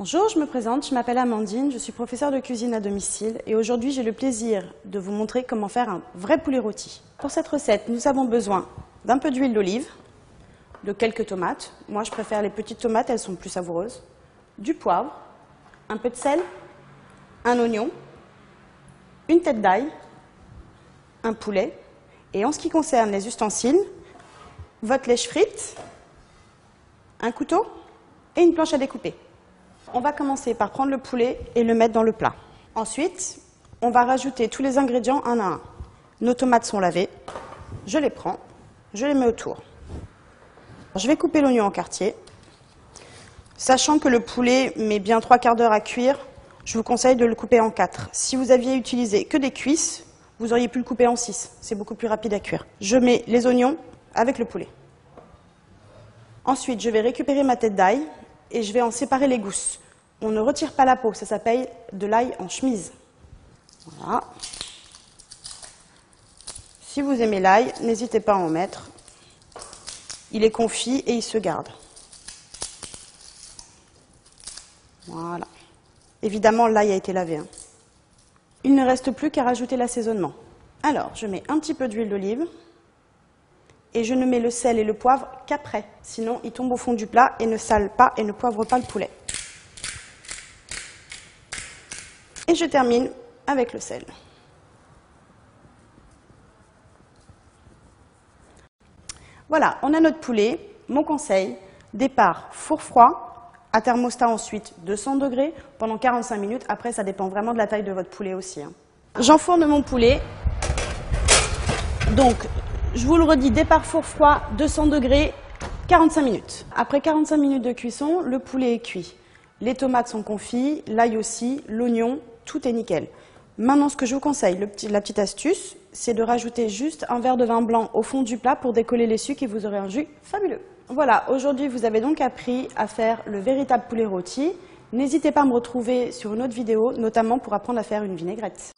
Bonjour, je me présente, je m'appelle Amandine, je suis professeure de cuisine à domicile et aujourd'hui j'ai le plaisir de vous montrer comment faire un vrai poulet rôti. Pour cette recette, nous avons besoin d'un peu d'huile d'olive, de quelques tomates, moi je préfère les petites tomates, elles sont plus savoureuses, du poivre, un peu de sel, un oignon, une tête d'ail, un poulet et en ce qui concerne les ustensiles, votre lèche frite, un couteau et une planche à découper. On va commencer par prendre le poulet et le mettre dans le plat. Ensuite, on va rajouter tous les ingrédients un à un. Nos tomates sont lavées, je les prends, je les mets autour. Je vais couper l'oignon en quartiers. Sachant que le poulet met bien 3/4 d'heure à cuire, je vous conseille de le couper en 4. Si vous aviez utilisé que des cuisses, vous auriez pu le couper en 6. C'est beaucoup plus rapide à cuire. Je mets les oignons avec le poulet. Ensuite, je vais récupérer ma tête d'ail et je vais en séparer les gousses. On ne retire pas la peau, ça s'appelle de l'ail en chemise. Voilà. Si vous aimez l'ail, n'hésitez pas à en mettre. Il est confit et il se garde. Voilà. Évidemment, l'ail a été lavé. Il ne reste plus qu'à rajouter l'assaisonnement. Alors, je mets un petit peu d'huile d'olive. Et je ne mets le sel et le poivre qu'après, sinon ils tombent au fond du plat et ne salent pas et ne poivrent pas le poulet. Et je termine avec le sel. Voilà, on a notre poulet. Mon conseil, départ four froid, à thermostat ensuite 200 degrés, pendant 45 minutes. Après, ça dépend vraiment de la taille de votre poulet aussi. J'enfourne mon poulet. Donc, je vous le redis, départ four froid, 200 degrés, 45 minutes. Après 45 minutes de cuisson, le poulet est cuit. Les tomates sont confites, l'ail aussi, l'oignon, tout est nickel. Maintenant, ce que je vous conseille, la petite astuce, c'est de rajouter juste un verre de vin blanc au fond du plat pour décoller les sucs et vous aurez un jus fabuleux. Voilà, aujourd'hui, vous avez donc appris à faire le véritable poulet rôti. N'hésitez pas à me retrouver sur une autre vidéo, notamment pour apprendre à faire une vinaigrette.